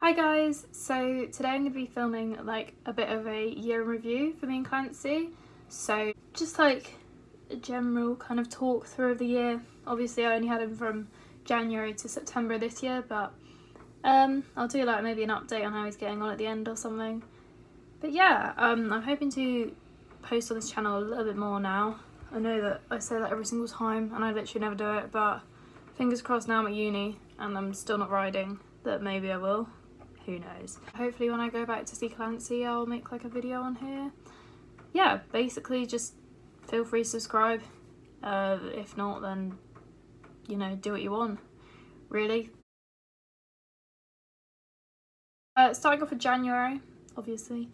Hi guys, so today I'm going to be filming like a bit of a year in review for me and Clancy. So just like a general kind of talk through of the year. Obviously I only had him from January to September this year, but I'll do like maybe an update on how he's getting on at the end or something. But yeah, I'm hoping to post on this channel a little bit more now. I know that I say that every single time and I literally never do it, but fingers crossed now I'm at uni and I'm still not riding that maybe I will. Who knows. Hopefully when I go back to see Clancy I'll make like a video on here. Yeah, basically just feel free to subscribe. If not, then you know, do what you want, really. Starting off with January, obviously.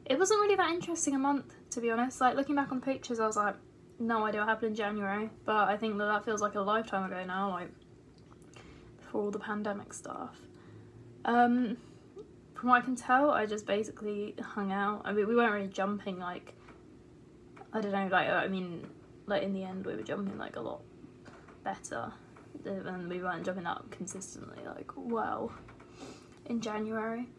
It wasn't really that interesting a month, to be honest. Like looking back on pictures I was like, no idea what happened in January, but I think that feels like a lifetime ago now, like before all the pandemic stuff. From what I can tell, I just basically hung out. I mean, we weren't really jumping, like, I don't know, like, I mean, like, in the end, we were jumping, like, a lot better, and we weren't jumping that consistently, like, well, in January.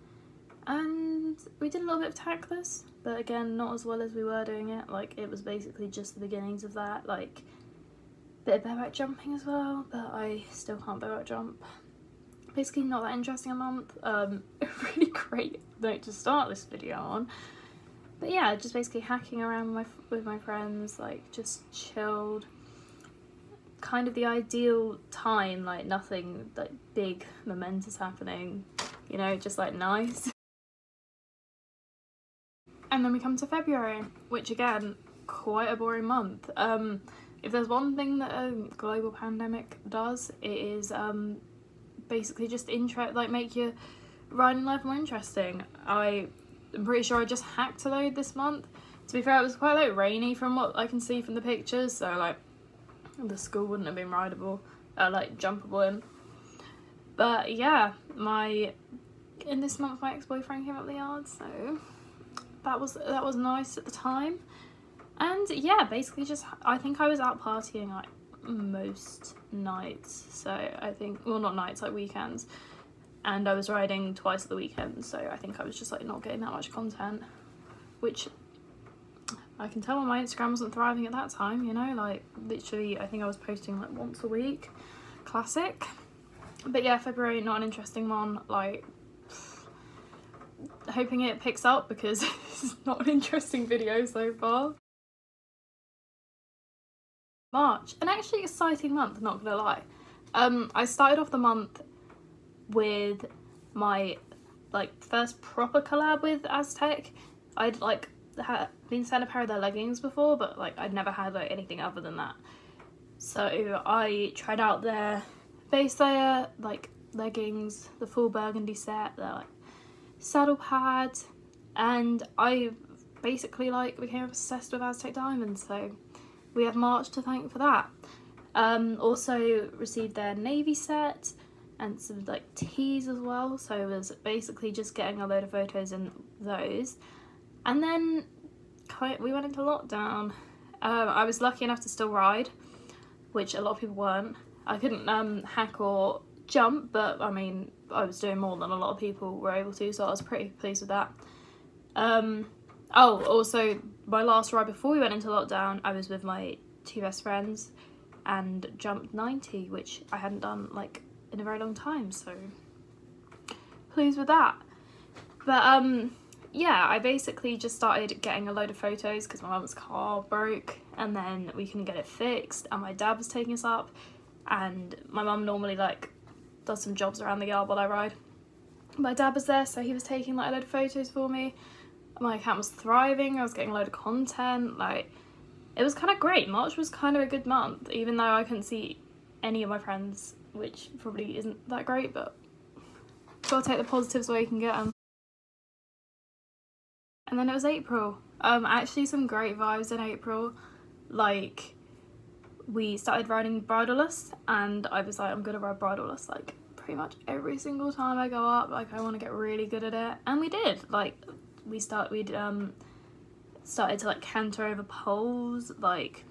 And we did a little bit of tackless, but again, not as well as we were doing it. Like, it was basically just the beginnings of that, like, bit of bareback jumping as well, but I still can't bareback jump. Basically not that interesting a month. A really great note to start this video on. But yeah, just basically hacking around with my friends, like just chilled. Kind of the ideal time, like nothing like big momentous happening, you know, just like nice. And then we come to February, which again, quite a boring month. If there's one thing that a global pandemic does, it is basically just make your riding life more interesting. I'm pretty sure I just hacked a load this month. To be fair, it was quite like rainy from what I can see from the pictures, so like the school wouldn't have been rideable, like jumpable in. But yeah, in this month my ex-boyfriend came up the yard, so that was nice at the time. And yeah, basically just I think I was out partying like most nights, so I think, well, not nights, like weekends, and I was riding twice at the weekend, so I think I was just like not getting that much content, which I can tell my Instagram wasn't thriving at that time, you know, like literally I think I was posting like once a week. Classic. But yeah, February, not an interesting one, like hoping it picks up because it's not an interesting video so far. March, an actually exciting month, not gonna lie. I started off the month with my like first proper collab with Aztec. I'd like been sent a pair of their leggings before, but like I'd never had like anything other than that. So I tried out their base layer like leggings, the full burgundy set, their like saddle pads, and I basically like became obsessed with Aztec diamonds, so we have March to thank for that. Also received their navy set and some like tees as well, so it was basically just getting a load of photos in those. And then we went into lockdown. I was lucky enough to still ride, which a lot of people weren't. I couldn't hack or jump, but I mean I was doing more than a lot of people were able to, so I was pretty pleased with that. Oh, also my last ride before we went into lockdown, I was with my two best friends and jumped 90, which I hadn't done like in a very long time, so pleased with that. But yeah, I basically just started getting a load of photos because my mum's car broke and then we couldn't get it fixed, and my dad was taking us up, and my mum normally like does some jobs around the yard while I ride. My dad was there, so he was taking like a load of photos for me. My account was thriving, I was getting a load of content, like it was kind of great. March was kind of a good month, even though I couldn't see any of my friends, which probably isn't that great, but gotta take the positives where you can get them. And then it was April. Actually some great vibes in April. Like we started riding bridleless, and I was like, I'm gonna ride bridleless like pretty much every single time I go up, like I want to get really good at it, and we did. Like we'd started to like canter over poles. Like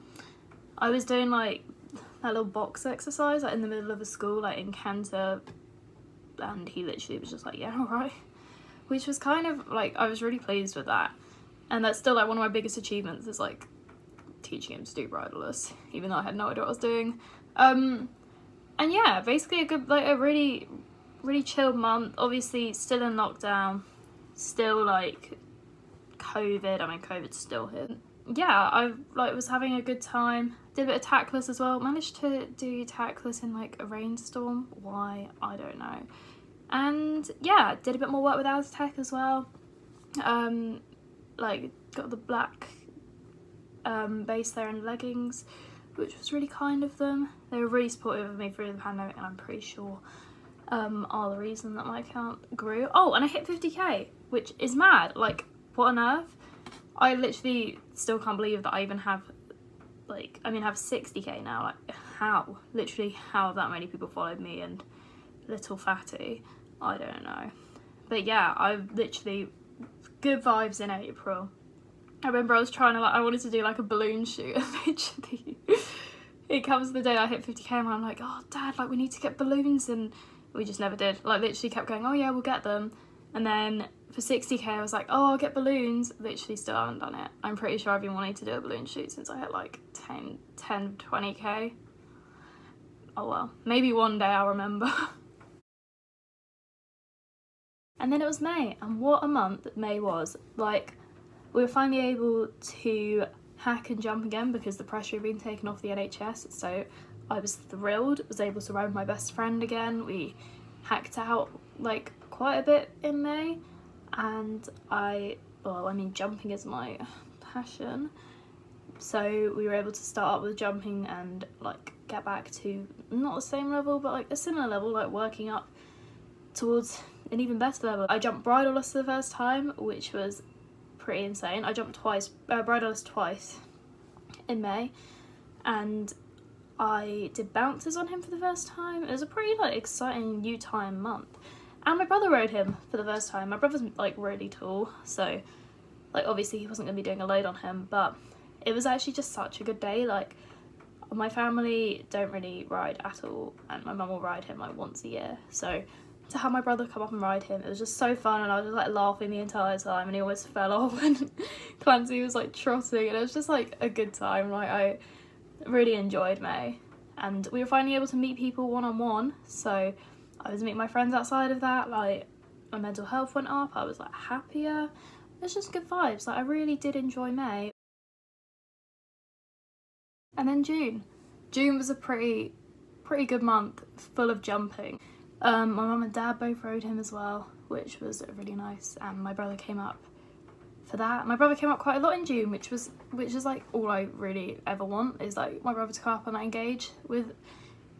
I was doing like that little box exercise like in the middle of a school, like in canter and he literally was just like, yeah, alright, which was kind of like, I was really pleased with that. And that's still like one of my biggest achievements, is like teaching him to do bridleless, even though I had no idea what I was doing. And yeah, basically a really chill month. Obviously still in lockdown, still like COVID, I mean COVID's still here. Yeah, I like was having a good time. Did a bit of tackless as well. Managed to do tackless in like a rainstorm. Why? I don't know. And yeah, did a bit more work with Aztec as well. Like got the black base there and leggings, which was really kind of them. They were really supportive of me through the pandemic, and I'm pretty sure are the reason that my account grew. Oh, and I hit 50k, which is mad. Like, what on earth? I literally still can't believe that I even have, like, I mean, I have 60k now. Like, how? Literally, how have that many people followed me and little fatty? I don't know. But yeah, I've literally, good vibes in April. I remember I was trying to, like, I wanted to do like a balloon shoot, and literally, it comes the day I hit 50k and I'm like, oh dad, like we need to get balloons, and we just never did. Like literally kept going, oh yeah, we'll get them. And then for 60k I was like, oh, I'll get balloons. Literally still haven't done it. I'm pretty sure I've been wanting to do a balloon shoot since I hit like 20k. Oh well, maybe one day I'll remember. And then it was May, and what a month May was. Like, we were finally able to hack and jump again because the pressure had been taken off the NHS, so I was thrilled. I was able to ride with my best friend again. We hacked out like quite a bit in May, and I mean jumping is my passion, so we were able to start up with jumping and like get back to not the same level but like a similar level, like working up towards an even better level. I jumped bridleless for the first time, which was pretty insane. I jumped twice, bridleless twice in May, and I did bouncers on him for the first time. It was a pretty like exciting new time month. And my brother rode him for the first time. My brother's like really tall, so like obviously he wasn't going to be doing a load on him, but it was actually just such a good day. Like, my family don't really ride at all, and my mum will ride him like once a year, so to have my brother come up and ride him, it was just so fun, and I was just like laughing the entire time, and he always fell off when Clancy was like trotting, and it was just like a good time. Like, I really enjoyed May, and we were finally able to meet people one-on-one, so I was meeting my friends outside of that. Like, my mental health went up, I was like happier. It was just good vibes. Like, I really did enjoy May. And then June was a pretty good month, full of jumping. My mum and dad both rode him as well, which was really nice, and my brother came up for that. My brother came up quite a lot in June, which is like all I really ever want, is like my brother to come up and engage with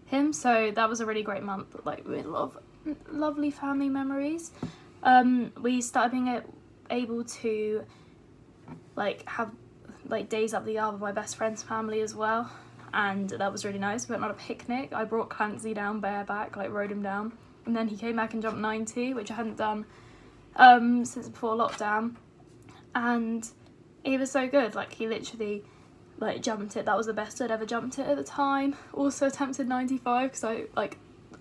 him, so that was a really great month, like with a lot of lovely family memories. We started being able to like have like days up the yard with my best friend's family as well, and that was really nice. We went on a picnic. I brought Clancy down bareback, like rode him down, and then he came back and jumped 90, which I hadn't done since before lockdown, and he was so good. Like, he literally like jumped it. That was the best I'd ever jumped it at the time. Also attempted 95 because I like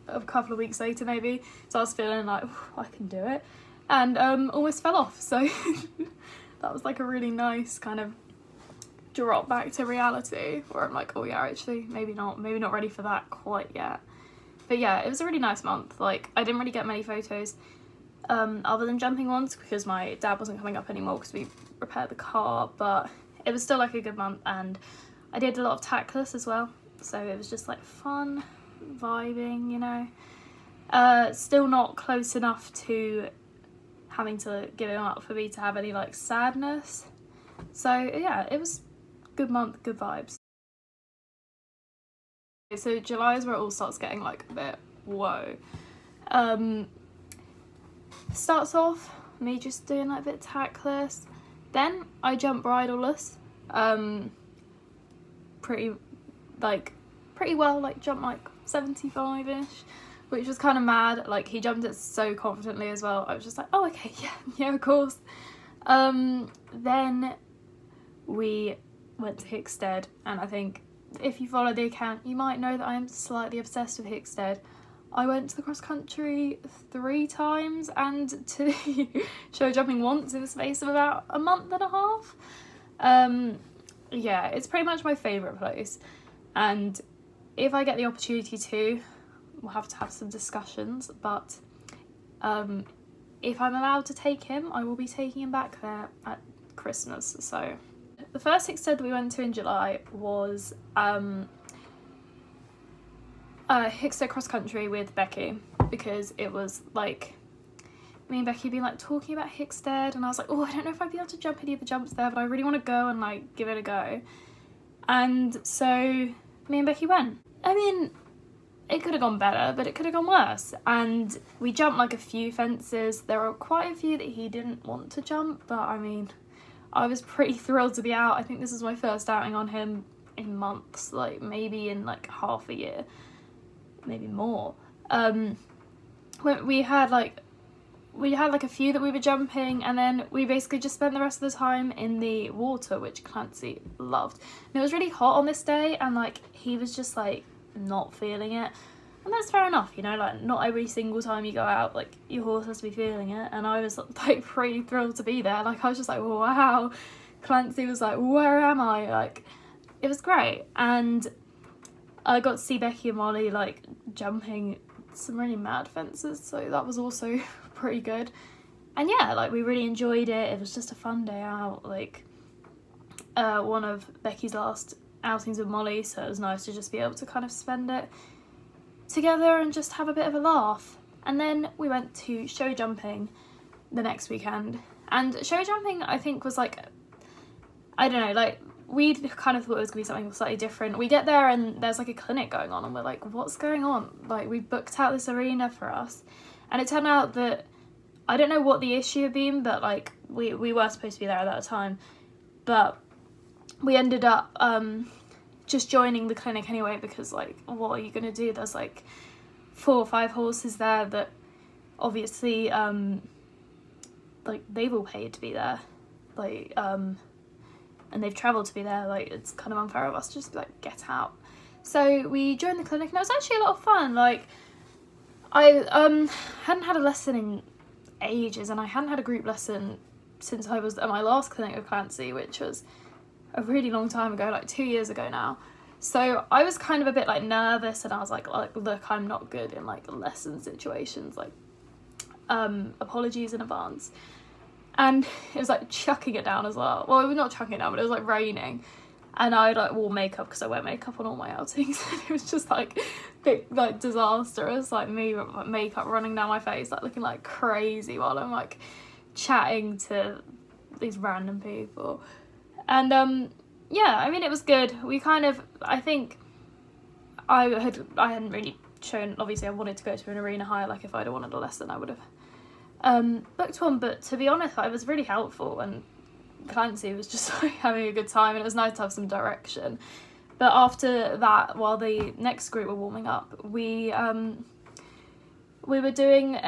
a couple of weeks later maybe, so I was feeling like I can do it, and almost fell off, so that was like a really nice kind of drop back to reality, where I'm like, oh yeah, actually maybe not ready for that quite yet. But yeah, it was a really nice month. Like, I didn't really get many photos other than jumping ones because my dad wasn't coming up anymore because we repaired the car, but it was still like a good month, and I did a lot of tackless as well, so it was just like fun vibing, you know. Still not close enough to having to give him up for me to have any like sadness, so yeah, it was good month, good vibes. So July is where it all starts getting like a bit whoa. Starts off me just doing like a bit of tackless, then I jump bridleless, pretty well, like jump like 75ish, which was kind of mad. Like, he jumped it so confidently as well. I was just like, oh okay, yeah of course. Then we went to Hickstead, and I think if you follow the account you might know that I am slightly obsessed with Hickstead. I went to the cross country 3 times and to the show jumping once in the space of about a month and a half. Yeah, it's pretty much my favourite place, and if I get the opportunity to, we'll have to have some discussions, but if I'm allowed to take him, I will be taking him back there at Christmas. So the first Hickstead we went to in July was Hickstead cross country with Becky, because it was like me and Becky had been like talking about Hickstead, and I was like, oh, I don't know if I'd be able to jump any of the jumps there, but I really want to go and like give it a go. And so me and Becky went. I mean, it could have gone better, but it could have gone worse. And we jumped like a few fences. There were quite a few that he didn't want to jump, but I mean, I was pretty thrilled to be out. I think this is my first outing on him in months, like maybe in like half a year, maybe more. We had like a few that we were jumping, and then we basically just spent the rest of the time in the water, which Clancy loved. And it was really hot on this day, and like he was just like not feeling it, and that's fair enough, you know, like not every single time you go out like your horse has to be feeling it. And I was like pretty thrilled to be there. Like I was just like, wow. Clancy was like, where am I? Like it was great. And I got to see Becky and Molly like jumping some really mad fences, so that was also pretty good. And yeah, like we really enjoyed it. It was just a fun day out, like one of Becky's last outings with Molly, so it was nice to just be able to kind of spend it together and just have a bit of a laugh. And then we went to show jumping the next weekend, and show jumping I think was like, I don't know, like we kind of thought it was gonna be something slightly different. We get there and there's like a clinic going on, and we're like, what's going on? Like we booked out this arena for us, and it turned out that, I don't know what the issue had been, but like we were supposed to be there at that time, but we ended up just joining the clinic anyway, because like what are you gonna do? There's like 4 or 5 horses there that obviously like they've all paid to be there, like and they've travelled to be there. Like it's kind of unfair of us to just be like, get out. So we joined the clinic, and it was actually a lot of fun. Like I hadn't had a lesson in ages, and I hadn't had a group lesson since I was at my last clinic with Clancy, which was a really long time ago, like 2 years ago now. So I was kind of a bit like nervous, and I was like look, I'm not good in like lesson situations, like apologies in advance. And it was like chucking it down as well. Well, it was not chucking it down, but it was like raining, and I like wore makeup because I wear makeup on all my outings. And it was just like big like disastrous, like me with like, makeup running down my face, like looking like crazy while I'm like chatting to these random people. And yeah, I mean, it was good. We kind of, I think I hadn't really shown, obviously I wanted to go to an arena hire. Like if I'd have wanted a lesson, I would have booked one, but to be honest, it was really helpful, and Clancy was just like having a good time, and it was nice to have some direction. But after that, while the next group were warming up, we were doing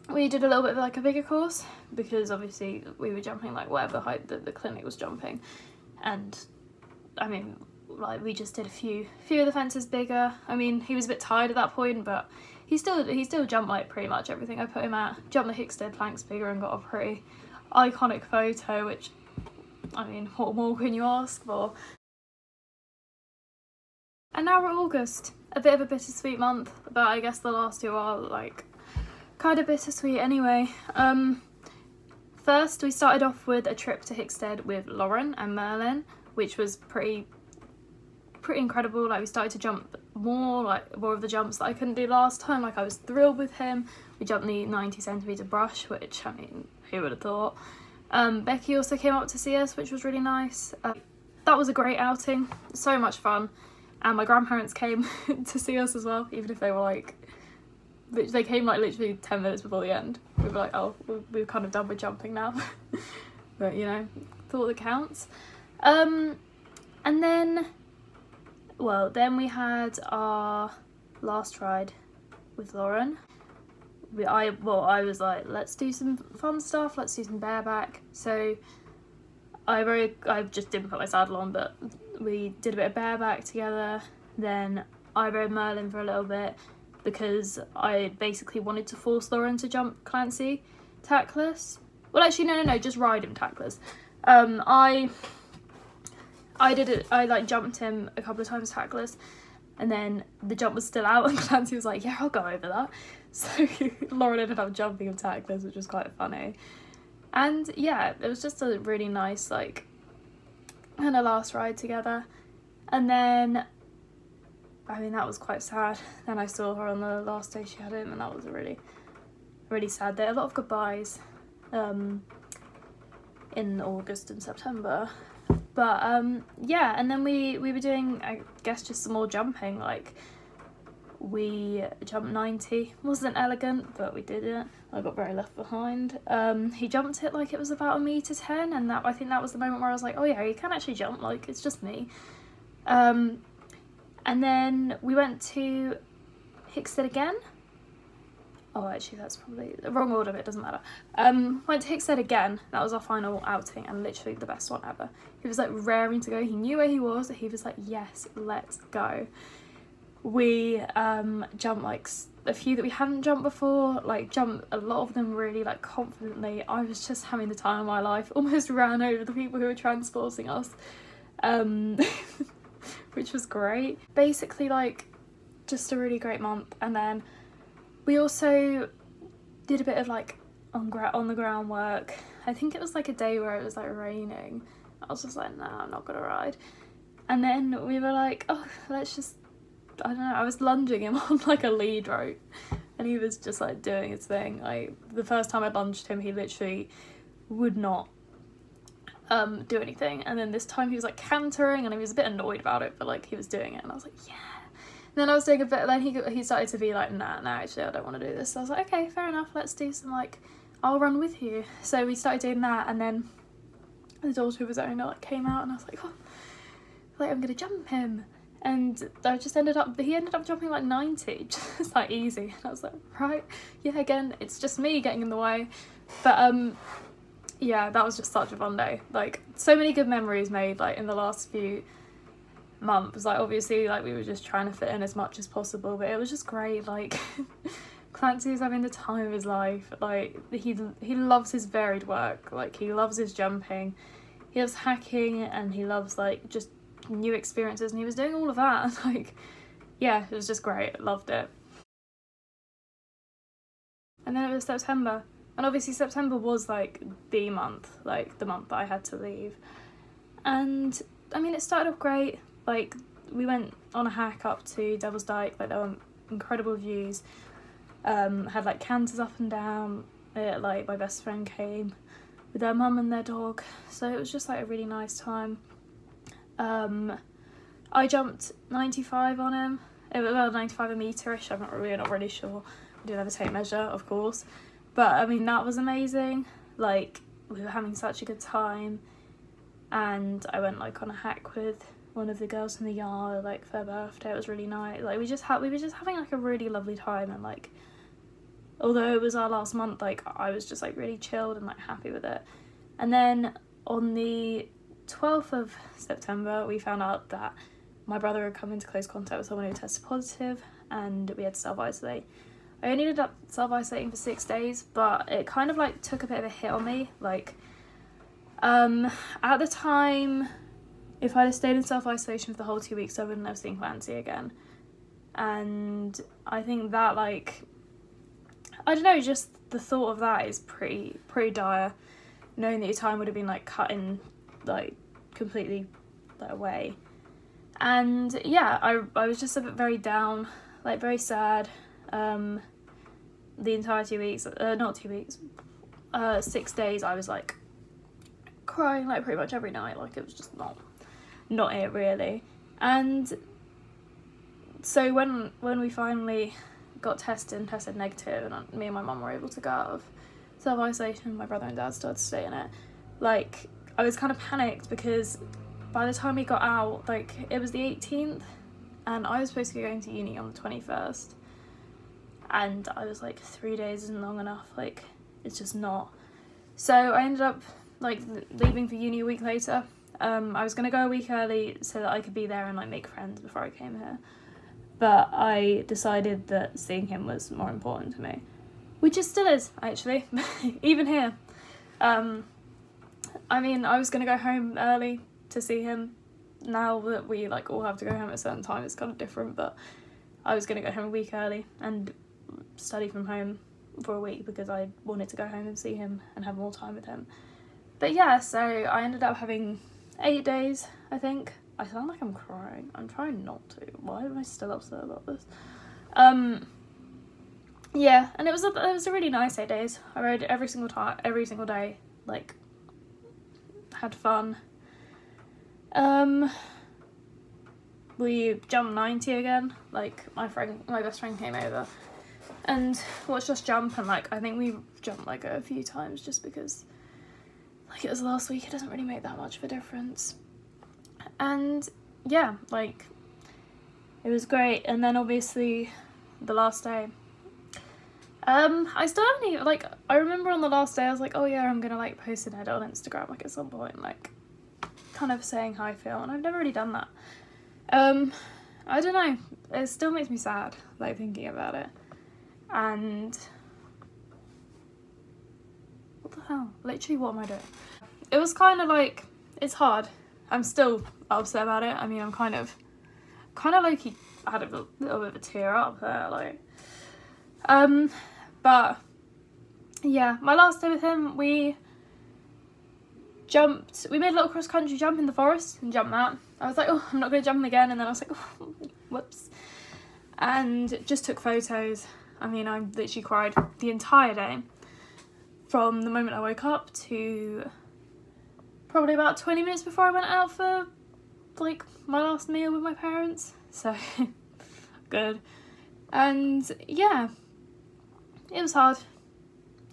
we did a little bit of like a bigger course, because obviously we were jumping like whatever height the clinic was jumping, and I mean like we just did a few of the fences bigger. I mean, he was a bit tired at that point, but he still jumped like pretty much everything I put him at. Jumped the Hickstead planks bigger and got a pretty iconic photo, which, I mean, what more can you ask for? And now we're August, a bit of a bittersweet month, but I guess the last 2 are like kind of bittersweet anyway. First we started off with a trip to Hickstead with Lauren and Merlin, which was pretty incredible. Like we started to jump more of the jumps that I couldn't do last time. Like I was thrilled with him. We jumped the 90cm brush, which, I mean, who would have thought? Becky also came up to see us, which was really nice. That was a great outing, so much fun. And my grandparents came to see us as well, even if they were like, they came like literally 10 minutes before the end. We were like, oh, we're kind of done with jumping now. But you know, thought that counts. And then, well, then we had our last ride with Lauren. I was like, let's do some fun stuff, let's do some bareback. So I just didn't put my saddle on, but we did a bit of bareback together. Then I rode Merlin for a little bit, because I basically wanted to force Lauren to jump Clancy tackless. Well, actually, no, just ride him tackless. I did it, I like jumped him a couple of times tackless, and then the jump was still out and Clancy was like, yeah, I'll go over that. So Lauren ended up jumping him tackless, which was quite funny. And yeah, it was just a really nice, like, kind of last ride together. And then, I mean, that was quite sad. Then I saw her on the last day she had him, and that was a really, really sad day. A lot of goodbyes in August and September. But yeah, and then we were doing, I guess, just some more jumping. Like, we jumped 90. Wasn't elegant, but we did it. I got very left behind. He jumped it like it was about 1.10 m, and I think that was the moment where I was like, oh yeah, you can actually jump, like, it's just me. And then we went to Hickstead again. Oh, actually, that's probably the wrong order, but it doesn't matter. Went to Hickstead again. That was our final outing, and literally the best one ever. He was like raring to go. He knew where he was. He was like, yes, let's go. We jumped like a few that we hadn't jumped before, like jumped a lot of them really like confidently. I was just having the time of my life. Almost ran over the people who were transporting us, which was great. Basically, like, just a really great month. And then we also did a bit of like on the ground work. I think it was like a day where it was like raining. I was just like, nah, I'm not gonna ride. And then we were like, oh, let's just, I don't know, I was lunging him on like a lead rope, and he was just like doing his thing. Like, the first time I lunged him, he literally would not do anything, and then this time he was like cantering, and he was a bit annoyed about it, but like he was doing it, and I was like, yeah. And then I was doing a bit, then he started to be like, nah, actually I don't want to do this. So I was like, okay, fair enough, let's do some, like, I'll run with you. So we started doing that, and then the daughter of his owner like came out, and I was like, oh, like, I'm gonna jump him. And I just he ended up jumping like 90, just like easy. And I was like, right, yeah, again, it's just me getting in the way. But yeah, that was just such a fun day. Like, so many good memories made like in the last few months. Like, obviously, like, we were just trying to fit in as much as possible, but it was just great. Like, Clancy was having the time of his life. Like, he loves his varied work. Like, he loves his jumping, he loves hacking, and he loves like just new experiences, and he was doing all of that. Like, yeah, it was just great. Loved it. And then it was September, and obviously September was like the month, like the month that I had to leave. And I mean, it started off great. Like, we went on a hack up to Devil's Dyke. Like, there were incredible views. Had like canters up and down. Like, my best friend came with their mum and their dog, so it was just like a really nice time. I jumped 95 on him. Well, 95 a metre-ish. We're not really sure. We didn't have a tape measure, of course. But I mean, that was amazing. Like, we were having such a good time, and I went like on a hack with one of the girls in the yard, like, for her birthday. It was really nice. Like, we were just having like a really lovely time, and like, although it was our last month, like, I was just like really chilled and like happy with it. And then on the 12th of September, we found out that my brother had come into close contact with someone who tested positive, and we had to self-isolate. I only ended up self-isolating for 6 days, but it kind of like took a bit of a hit on me. Like, at the time, if I'd have stayed in self-isolation for the whole 2 weeks, I wouldn't have seen Clancy again. And I think that, like, I don't know, just the thought of that is pretty dire, knowing that your time would have been like cut in like completely like away. And yeah, I was just a bit very down, like very sad. The entire 2 weeks, not 2 weeks, 6 days, I was like crying like pretty much every night. Like, it was just not it really. And so when we finally got tested negative, and me and my mum were able to go out of self-isolation, my brother and dad started to stay in it, like, I was kind of panicked, because by the time we got out, like, it was the 18th, and I was supposed to be going to uni on the 21st, and I was like, 3 days isn't long enough, like, it's just not. So I ended up like leaving for uni a week later. I was gonna go a week early so that I could be there and like make friends before I came here. but I decided that seeing him was more important to me, which it still is, actually, even here. I mean, I was going to go home early to see him. Now that we like all have to go home at a certain time, it's kind of different, but I was going to go home a week early and study from home for a week because I wanted to go home and see him and have more time with him. But yeah, so I ended up having 8 days, I think. I sound like I'm crying. I'm trying not to. Why am I still upset about this? Yeah, and it was a really nice 8 days. I rode every single day, like, had fun. We jumped 90 again. Like, my best friend came over and watched us jump, and like I think we jumped like a few times just because like it was last week. It doesn't really make that much of a difference. And yeah, like it was great. And then obviously the last day, I still haven't even, like, I remember on the last day I was like, oh yeah, I'm gonna like post an edit on Instagram like at some point, like kind of saying how I feel, and I've never really done that. I don't know, it still makes me sad like thinking about it. And what the hell, literally what am I doing? It was kind of like, it's hard. I'm still upset about it. I mean, I'm kind of low-key, I had a little bit of a tear up there, like. But yeah, my last day with him, we made a little cross-country jump in the forest and jumped that. I was like, oh, I'm not gonna jump again, and then I was like, oh, whoops, and just took photos. I mean, I literally cried the entire day from the moment I woke up to probably about 20 minutes before I went out for like my last meal with my parents. So good. And yeah, it was hard,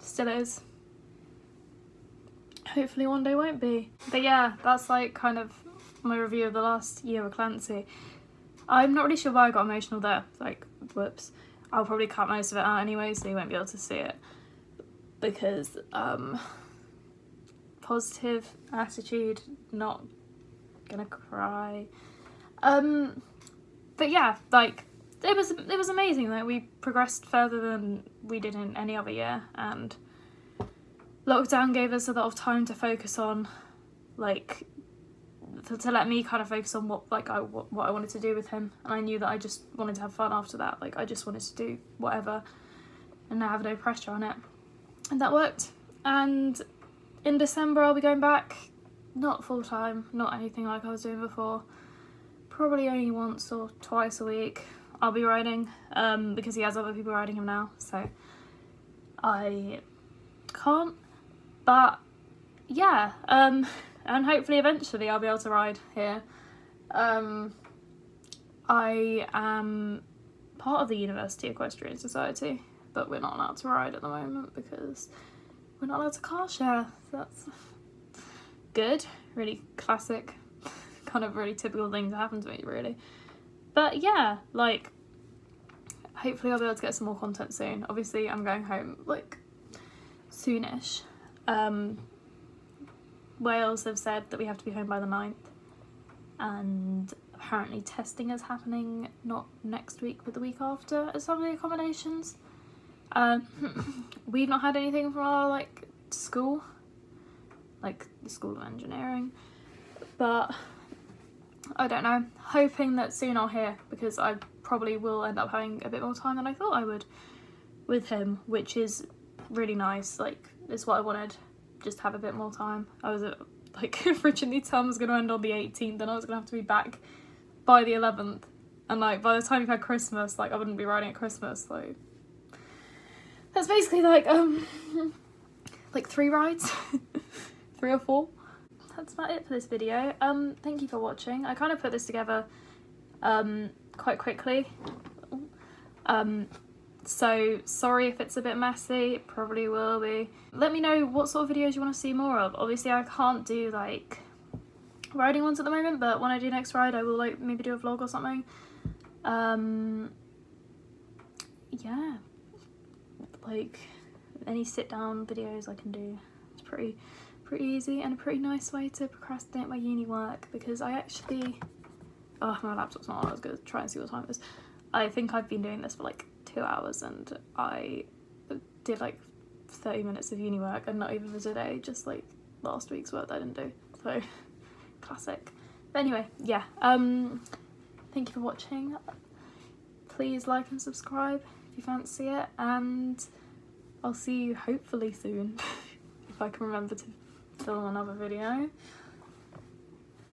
still is. Hopefully one day won't be. But yeah, that's like kind of my review of the last year with Clancy. I'm not really sure why I got emotional there, like whoops. I'll probably cut most of it out anyway, so you won't be able to see it, because positive attitude, not gonna cry. But yeah, like it was amazing. Like we progressed further than we did in any other year, and lockdown gave us a lot of time to focus on, like, to let me kind of focus on what I wanted to do with him. And I knew that I just wanted to have fun after that. Like I just wanted to do whatever and not have no pressure on it, and that worked. And in December I'll be going back, not full time, not anything like I was doing before, probably only once or twice a week I'll be riding, because he has other people riding him now, so I can't. But yeah, and hopefully eventually I'll be able to ride here. I am part of the University Equestrian Society, but we're not allowed to ride at the moment because we're not allowed to car share. So that's good, really classic, kind of really typical thing to happen to me, really. But yeah, like, hopefully I'll be able to get some more content soon. Obviously I'm going home like soonish. Wales have said that we have to be home by the 9th, and apparently testing is happening not next week but the week after at some of the accommodations. We've not had anything from our like school, like the School of Engineering, but I don't know, hoping that soon I'll hear, because I probably will end up having a bit more time than I thought I would with him, which is really nice. Like, it's what I wanted, just have a bit more time. I was like originally term was going to end on the 18th and I was going to have to be back by the 11th, and like by the time you've had Christmas, like I wouldn't be riding at Christmas. Like that's basically like 3 rides 3 or 4. That's about it for this video. Thank you for watching. I kind of put this together quite quickly, so sorry if it's a bit messy, it probably will be. Let me know what sort of videos you want to see more of. Obviously I can't do like riding ones at the moment, but when I do next ride I will like maybe do a vlog or something. Yeah, like any sit down videos I can do. It's pretty easy and a pretty nice way to procrastinate my uni work, because I actually, oh, my laptop's not on, I was going to try and see what time it is. I think I've been doing this for like 2 hours and I did like 30 minutes of uni work and not even for today, just like last week's work that I didn't do. So classic. But anyway, yeah, thank you for watching. Please like and subscribe if you fancy it, and I'll see you hopefully soon if I can remember to film another video.